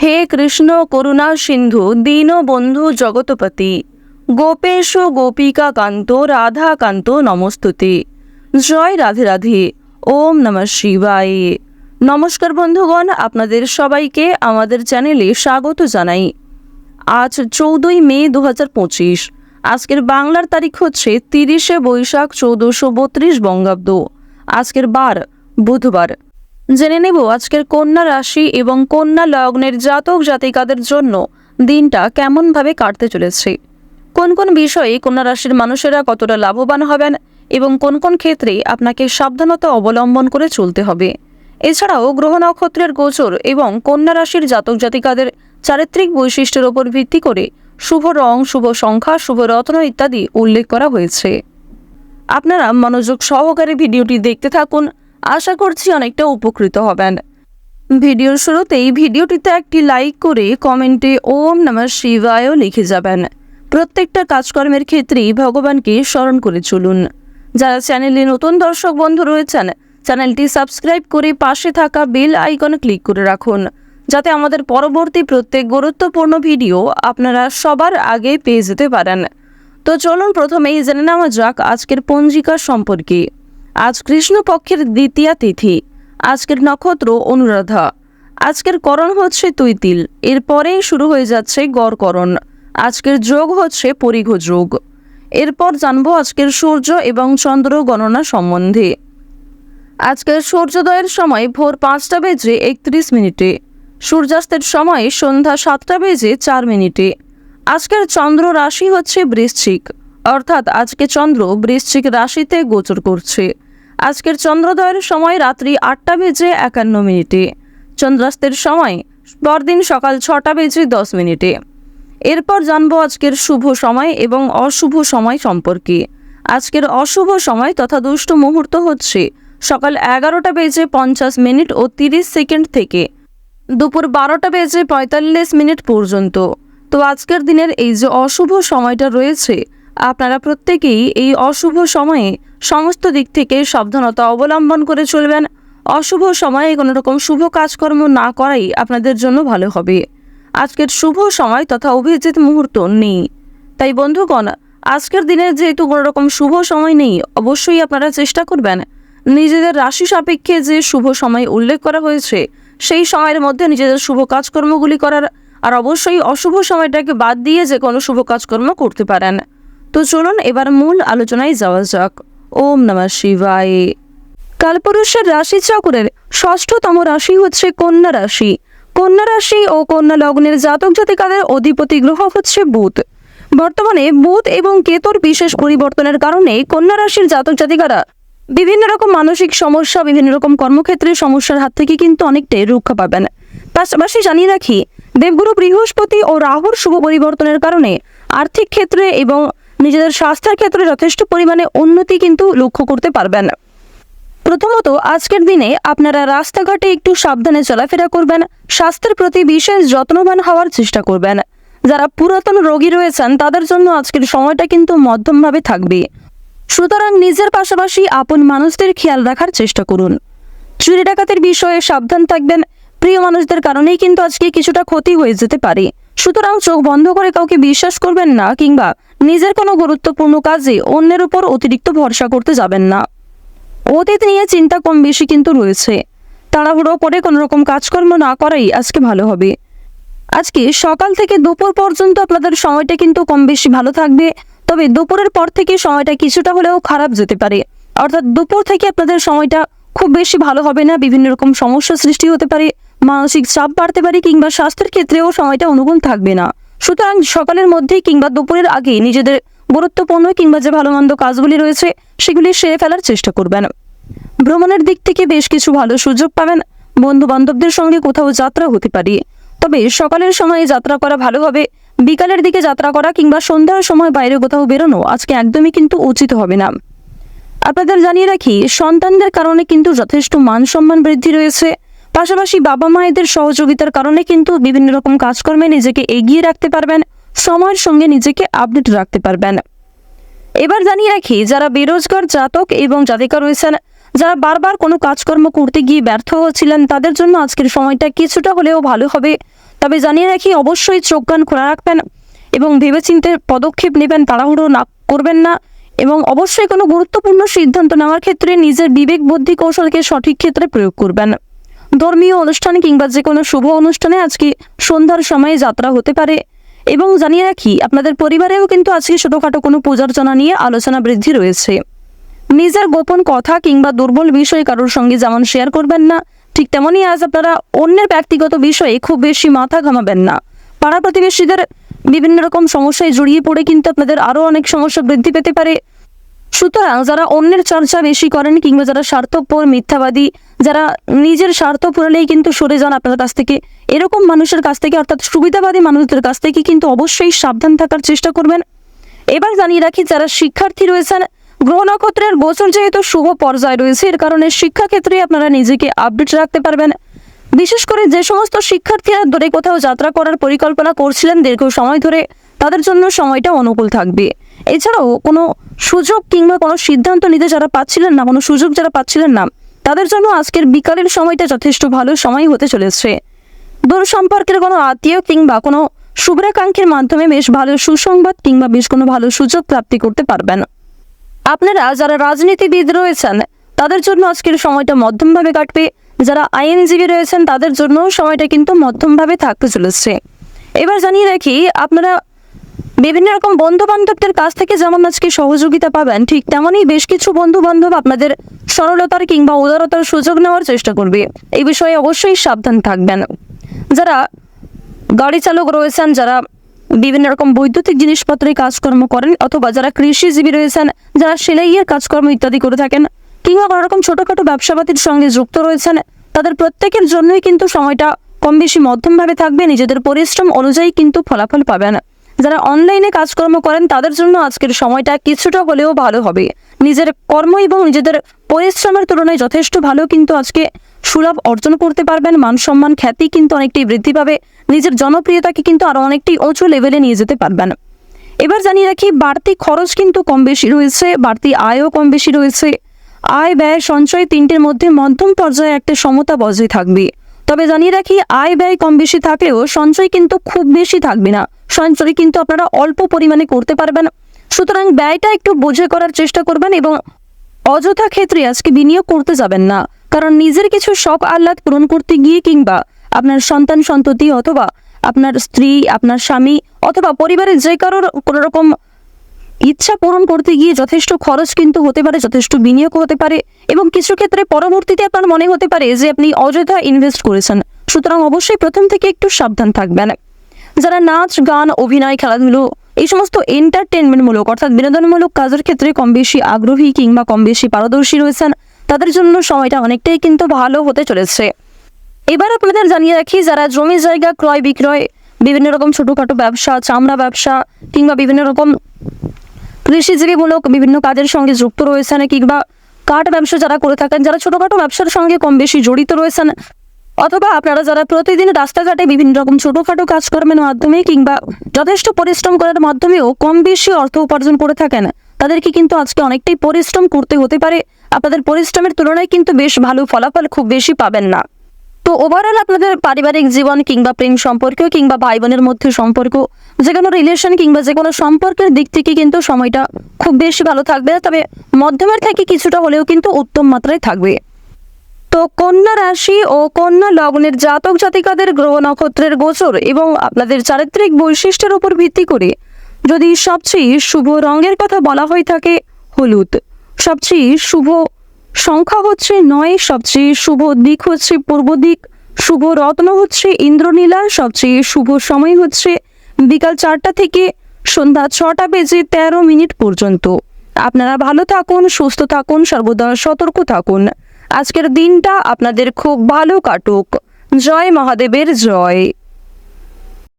হে কৃষ্ণ করুণা সিন্ধু দীনবন্ধু জগৎপতি গোপেশ গোপিকা কান্ত রাধা কান্ত নমস্তুতে। জয় রাধে রাধে। ওম নমঃ শিবায়। নমস্কার বন্ধুগণ, আপনাদের সবাইকে আমাদের চ্যানেলে স্বাগত জানাই। আজ 14ই মে 2025। আজকের বাংলার তারিখ হচ্ছে 30শে বৈশাখ 1432 বঙ্গাব্দ। আজকের বার বুধবার। জেনে নেব আজকের কন্যা রাশি এবং কন্যা লগ্নের জাতক জাতিকাদের জন্য দিনটা কেমনভাবে কাটতে চলেছে, কোন কোন বিষয়ে কন্যা রাশির মানুষেরা কতটা লাভবান হবেন এবং কোন কোন ক্ষেত্রে আপনাকে সাবধানতা অবলম্বন করে চলতে হবে। এছাড়াও গ্রহ নক্ষত্রের গোচর এবং কন্যা রাশির জাতক জাতিকাদের চারিত্রিক বৈশিষ্ট্যের উপর ভিত্তি করে শুভ রং, শুভ সংখ্যা, শুভ রত্ন ইত্যাদি উল্লেখ করা হয়েছে। আপনারা মনোযোগ সহকারে ভিডিওটি দেখতে থাকুন, আশা করছি অনেকটা উপকৃত হবেন। ভিডিওর শুরুতেই ভিডিওটিতে একটি লাইক করে কমেন্টে ওম নমঃ শিবায় লিখে যাবেন। প্রত্যেকটা কাজকর্মের ক্ষেত্রেই ভগবানকে স্মরণ করে চলুন। যারা চ্যানেলে নতুন দর্শক বন্ধু রয়েছেন, চ্যানেলটি সাবস্ক্রাইব করে পাশে থাকা বেল আইকনে ক্লিক করে রাখুন, যাতে আমাদের পরবর্তী প্রত্যেক গুরুত্বপূর্ণ ভিডিও আপনারা সবার আগে পেয়ে যেতে পারেন। তো চলুন প্রথমেই জেনে নেওয়া যাক আজকের পঞ্জিকা সম্পর্কে। আজ কৃষ্ণপক্ষের দ্বিতীয়া তিথি। আজকের নক্ষত্র অনুরাধা। আজকের করণ হচ্ছে তৈতিল, এরপরেই শুরু হয়ে যাচ্ছে গড়করণ। আজকের যোগ হচ্ছে পরিঘ যোগ। এরপর জানবো আজকের সূর্য এবং চন্দ্র গণনা সম্বন্ধে। আজকের সূর্যোদয়ের সময় ভোর 5টা বেজে 31 মিনিটে, সূর্যাস্তের সময় সন্ধ্যা 7টা বেজে 4 মিনিটে। আজকের চন্দ্র রাশি হচ্ছে বৃশ্চিক, অর্থাৎ আজকে চন্দ্র বৃশ্চিক রাশিতে গোচর করছে। আজকের চন্দ্রোদয়ের সময় রাত্রি 8টা বেজে 51 মিনিটে, চন্দ্রাস্তের সময় পরদিন সকাল 6টা বেজে 10 মিনিটে। এরপর জানবো আজকের শুভ সময় এবং অশুভ সময় সম্পর্কে। আজকের অশুভ সময় তথা দুষ্ট মুহূর্ত হচ্ছে সকাল 11টা বেজে 50 মিনিট ও 30 সেকেন্ড থেকে দুপুর 12টা বেজে 45 মিনিট পর্যন্ত। তো আজকের দিনের এই যে অশুভ সময়টা রয়েছে, আপনারা প্রত্যেকেই এই অশুভ সময়ে সমস্ত দিক থেকে সাবধানতা অবলম্বন করে চলবেন। অশুভ সময়ে কোনো রকম শুভ কাজকর্ম না করাই আপনাদের জন্য ভালো হবে। আজকের শুভ সময় তথা অভিজিৎ মুহূর্ত নেই। তাই বন্ধুগণ, আজকের দিনের যেহেতু কোনো রকম শুভ সময় নেই, অবশ্যই আপনারা চেষ্টা করবেন নিজেদের রাশি সাপেক্ষে যে শুভ সময় উল্লেখ করা হয়েছে সেই সময়ের মধ্যে নিজেদের শুভ কাজকর্মগুলি করার, আর অবশ্যই অশুভ সময়টাকে বাদ দিয়ে যে কোনো শুভ কাজকর্ম করতে পারেন। তো চলুন এবার মূল আলোচনায় যাওয়া যাক। ওম নমঃ শিবায়। কালপুরুষের রাশি চক্রের 6ঠতম রাশি হচ্ছে কন্যা রাশি। কন্যা রাশি ও কন্যা লগ্নের জাতক জাতিকাদের অধিপতি গ্রহ হচ্ছে বুধ। বর্তমানে বুধ এবং কেতুর বিশেষ পরিবর্তনের কারণে কন্যা রাশির জাতক জাতিকারা বিভিন্ন রকম মানসিক সমস্যা, বিভিন্ন রকম কর্মক্ষেত্রের সমস্যার হাত থেকে কিন্তু অনেকটাই রক্ষা পাবেন। পাশাপাশি জানিয়ে রাখি, দেবগুরু বৃহস্পতি ও রাহুর শুভ পরিবর্তনের কারণে আর্থিক ক্ষেত্রে এবং নিজেদের স্বাস্থ্যের ক্ষেত্রে যথেষ্ট পরিমাণে উন্নতি কিন্তু লক্ষ্য করতে পারবেন। প্রথমত আজকের দিনে আপনারা রাস্তাঘাটে একটু সাবধানে চলাফেরা করবেন, স্বাস্থ্যের প্রতি বিশেষ যত্নবান হওয়ার চেষ্টা করবেন। যারা পুরাতন রোগী রয়েছেন তাদের জন্য আজকের সময়টা কিন্তু মধ্যমভাবে থাকবে, সুতরাং নিজের পাশাপাশি আপন মানুষদের খেয়াল রাখার চেষ্টা করুন। চুরি ডাকাতের বিষয়ে সাবধান থাকবেন। প্রিয় মানুষদের কারণেই কিন্তু আজকে কিছুটা ক্ষতি হয়ে যেতে পারে, সুতরাং চোখ বন্ধ করে কাউকে বিশ্বাস করবেন না, কিংবা নিজের কোনো গুরুত্বপূর্ণ কাজে অন্যের উপর অতিরিক্ত ভরসা করতে যাবেন না। অতীত নিয়ে চিন্তা কম বেশি কিন্তু রয়েছে, তাড়াহুড়ো করে কোনো রকম কাজকর্ম না করাই আজকে ভালো হবে। আজকে সকাল থেকে দুপুর পর্যন্ত আপনাদের সময়টা কিন্তু কম বেশি ভালো থাকবে, তবে দুপুরের পর থেকে সময়টা কিছুটা হলেও খারাপ যেতে পারে। অর্থাৎ দুপুর থেকে আপনাদের সময়টা খুব বেশি ভালো হবে না, বিভিন্ন রকম সমস্যা সৃষ্টি হতে পারে, মানসিক চাপ বাড়তে পারে, কিংবা স্বাস্থ্যের ক্ষেত্রেও সময়টা অনুকূল থাকবে না। সুতরাং সকালের মধ্যেই কিংবা দুপুরের আগে নিজেদের গুরুত্বপূর্ণ কিংবা যে ভালো মন্দ কাজগুলি রয়েছে সেগুলি সেরে ফেলার চেষ্টা করবেন। ভ্রমণের দিক থেকে বেশ কিছু ভালো সুযোগ পাবেন। বন্ধু বান্ধবদের সঙ্গে কোথাও যাত্রা হতে পারে, তবে সকালের সময়ে যাত্রা করা ভালো হবে। বিকালের দিকে যাত্রা করা কিংবা সন্ধ্যার সময় বাইরে কোথাও বেরোনো আজকে একদমই কিন্তু উচিত হবে না। আপনাদের জানিয়ে রাখি, সন্তানদের কারণে কিন্তু যথেষ্ট মান সম্মান বৃদ্ধি রয়েছে। পাশাপাশি বাবা মায়েদের সহযোগিতার কারণে কিন্তু বিভিন্ন রকম কাজকর্মে নিজেকে এগিয়ে রাখতে পারবেন, সময়ের সঙ্গে নিজেকে আপডেট রাখতে পারবেন। এবার জানিয়ে রাখি, যারা বেরোজগার জাতক এবং জাতিকা রয়েছেন, যারা বারবার কোনো কাজকর্ম করতে গিয়ে ব্যর্থ হচ্ছিলেন, তাদের জন্য আজকের সময়টা কিছুটা হলেও ভালো হবে। তবে জানিয়ে রাখি, অবশ্যই চোখ কান খোলা রাখবেন এবং ভেবেচিন্তে পদক্ষেপ নেবেন, তাড়াহুড়ো না করবেন না। এবং অবশ্যই কোনো গুরুত্বপূর্ণ সিদ্ধান্ত নেওয়ার ক্ষেত্রে নিজের বিবেক বুদ্ধি কৌশলকে সঠিক ক্ষেত্রে প্রয়োগ করবেন। ধর্মীয় অনুষ্ঠান কিংবা যে কোনো শুভ অনুষ্ঠানে আজকে সন্ধ্যার সময়ে যাত্রা হতে পারে। এবং জানিয়ে রাখি, আপনাদের পরিবারেও কিন্তু আজকে ছোটোখাটো কোনো পূজার্চনা নিয়ে আলোচনা বৃদ্ধি রয়েছে। নিজের গোপন কথা কিংবা দুর্বল বিষয় কারোর সঙ্গে যেমন শেয়ার করবেন না, ঠিক তেমনই আজ আপনারা অন্যের ব্যক্তিগত বিষয়ে খুব বেশি মাথা ঘামাবেন না। পাড়া প্রতিবেশীদের বিভিন্ন রকম সমস্যায় জড়িয়ে পড়ে কিন্তু আপনাদের আরও অনেক সমস্যা বৃদ্ধি পেতে পারে। সুতরাং যারা অন্যের চর্চা বেশি করেন কিংবা যারা স্বার্থপর, মিথ্যাবাদী, যারা নিজের স্বার্থ পুরালেই কিন্তু সরে যান আপনাদের কাছ থেকে, এরকম মানুষের কাছ থেকে অর্থাৎ সুবিধাবাদী মানুষদের কাছ থেকে কিন্তু অবশ্যই সাবধান থাকার চেষ্টা করবেন। এবার জানিয়ে রাখি, যারা শিক্ষার্থী রয়েছেন, গ্রহ নক্ষত্রের গোচর যেহেতু শুভ পর্যায়ে রয়েছে, এর কারণে শিক্ষাক্ষেত্রে আপনারা নিজেকে আপডেট রাখতে পারবেন। বিশেষ করে যে সমস্ত শিক্ষার্থীরা দূরে কোথাও যাত্রা করার পরিকল্পনা করছিলেন দীর্ঘ সময় ধরে, তাদের জন্য সময়টা অনুকূল থাকবে। এছাড়াও কোনো সুযোগ কিংবা কোনো সিদ্ধান্ত নিতে যারা পাচ্ছিলেন না, কোনো সুযোগ যারা পাচ্ছিলেন না, তাদের জন্য আজকের বিকালের সময়টা যথেষ্ট ভালো সময় হতে চলেছে। দূর সম্পর্কের কোনো আত্মীয় কিংবা কোনো শুভ্রাকাঙ্ক্ষীর মাধ্যমে বেশ ভালো সুসংবাদ কিংবা বেশ কোনো ভালো সুযোগ প্রাপ্তি করতে পারবেন। আপনারা যারা রাজনীতিবিদ রয়েছেন, তাদের জন্য আজকের সময়টা মধ্যমভাবে কাটবে। যারা আইনজীবী রয়েছেন, তাদের জন্য সময়টা কিন্তু মধ্যমভাবে থাকতে চলেছে। এবার জানিয়ে রাখি, আপনারা বিভিন্ন রকম বন্ধু বান্ধবদের কাছ থেকে যেমন আজকে সহযোগিতা পাবেন, ঠিক তেমনই বেশ কিছু বন্ধু বান্ধব আপনাদের সরলতার কিংবা উদারতার সুযোগ নেওয়ার চেষ্টা করবে। এই বিষয়ে অবশ্যই সাবধান থাকবেন। যারা গাড়ি চালক রয়েছেন, যারা বিভিন্ন রকম বৈদ্যুতিক জিনিসপত্রে কাজকর্ম করেন, অথবা যারা কৃষিজীবী রয়েছেন, যারা সেলাইয়ের কাজকর্ম ইত্যাদি করে থাকেন, কিংবা কোনো রকম ছোটোখাটো ব্যবসাপাতির সঙ্গে যুক্ত রয়েছেন, তাদের প্রত্যেকের জন্যই কিন্তু সময়টা কম বেশি মধ্যমভাবে থাকবে। নিজেদের পরিশ্রম অনুযায়ী কিন্তু ফলাফল পাবেন। যারা অনলাইনে কাজকর্ম করেন, তাদের জন্য আজকের সময়টা কিছুটা হলেও ভালো হবে। নিজের কর্ম এবং নিজেদের পরিশ্রমের তুলনায় যথেষ্ট ভালো কিন্তু আজকে সুলাভ অর্জন করতে পারবেন। মান সম্মান, খ্যাতি কিন্তু অনেকটাই বৃদ্ধি পাবে। নিজের জনপ্রিয়তাকে কিন্তু আরও অনেকটাই উঁচু লেভেলে নিয়ে যেতে পারবেন। এবার জানিয়ে রাখি, বাড়তি খরচ কিন্তু কম বেশি রয়েছে, বাড়তি আয়ও কম বেশি রয়েছে। আয়, ব্যয়, সঞ্চয় তিনটের মধ্যে মধ্যম পর্যায়ে একটা সমতা বজায় থাকবে। তবে জানিয়ে রাখি, আয় ব্যয় কম বেশি থাকলেও সঞ্চয় কিন্তু খুব বেশি থাকবে না। সঞ্চয় কিন্তু আপনারা অল্প পরিমাণে করতে পারবেন। সুতরাং ব্যয়টা একটু বুঝে করার চেষ্টা করবেন এবং অযথা ক্ষেত্রে আজকে বিনিয়োগ করতে যাবেন না। কারণ নিজের কিছু শখ আহ্লাদ পূরণ করতে গিয়ে কিংবা আপনার সন্তান সন্ততি অথবা আপনার স্ত্রী, আপনার স্বামী অথবা পরিবারের যে কারোর কোনো রকম ইচ্ছা পূরণ করতে গিয়ে যথেষ্ট খরচ কিন্তু হতে পারে, যথেষ্ট বিনিয়োগ হতে পারে এবং কিছু ক্ষেত্রে পরবর্তীতে আপনার মনে হতে পারে যে আপনি অযথা ইনভেস্ট করেছেন। সুতরাং অবশ্যই প্রথম থেকে একটু সাবধান থাকবেন। যারা নাচ, গান, অভিনয়, খেলাধুলো এই সমস্ত এন্টারটেনমেন্টমূলক অর্থাৎ বিনোদনমূলক কাজের ক্ষেত্রে কম বেশি আগ্রহী কিংবা কম বেশি পারদর্শী রয়েছেন, তাদের জন্য সময়টা অনেকটাই কিন্তু ভালো হতে চলেছে। এবার আপনাদের জানিয়ে রাখি, যারা জমি জায়গা ক্রয় বিক্রয়, বিভিন্ন রকম ছোটোখাটো ব্যবসা, চামড়া ব্যবসা কিংবা বিভিন্ন রকম কৃষিজীবীমূলক বিভিন্ন কাজের সঙ্গে যুক্ত রয়েছেন, কিংবা কাঠ ব্যবসা যারা করে থাকেন, যারা ছোটোখাটো ব্যবসার সঙ্গে কম বেশি জড়িত রয়েছেন, অথবা আপনারা যারা প্রতিদিন রাস্তাঘাটে বিভিন্ন রকম ছোটোখাটো কাজকর্মের মাধ্যমে কিংবা যথেষ্ট পরিশ্রম করার মাধ্যমেও কম বেশি অর্থ উপার্জন করে থাকেন, তাদেরকে কিন্তু আজকে অনেকটাই পরিশ্রম করতে হতে পারে। আপনাদের পরিশ্রমের তুলনায় কিন্তু বেশ ভালো ফলাফল খুব বেশি পাবেন না। তো ওভারঅল আপনাদের পারিবারিক জীবন কিংবা প্রেম সম্পর্ক কিংবা ভাই বোনের মধ্যে সম্পর্ক, যে কোনো রিলেশন কিংবা যে কোনো সম্পর্কের দিক থেকে কিন্তু সময়টা খুব বেশি ভালো থাকবে, তবে মধ্যমের থেকে কিছুটা হলেও কিন্তু উত্তম মাত্রায় থাকবে। তো কন্যা রাশি ও কন্যা লগ্নের জাতক জাতিকাদের গ্রহ নক্ষত্রের গোচর এবং আপনাদের চারিত্রিক বৈশিষ্ট্যের উপর ভিত্তি করে যদি সবচেয়ে শুভ রঙের কথা বলা হয়ে থাকে হলুদ, সবচেয়ে শুভ সংখ্যা হচ্ছে 9, সবচেয়ে শুভ দিক হচ্ছে পূর্ব দিক, শুভ রত্ন হচ্ছে ইন্দ্রনীলা, সবচেয়ে শুভ সময় হচ্ছে বিকাল 4টা থেকে সন্ধ্যা 6টা বেজে 13 মিনিট পর্যন্ত। আপনারা ভালো থাকুন, সুস্থ থাকুন, সর্বদা সতর্ক থাকুন। আজকের দিনটা আপনাদের খুব ভালো কাটুক। জয় মহাদেবের জয়।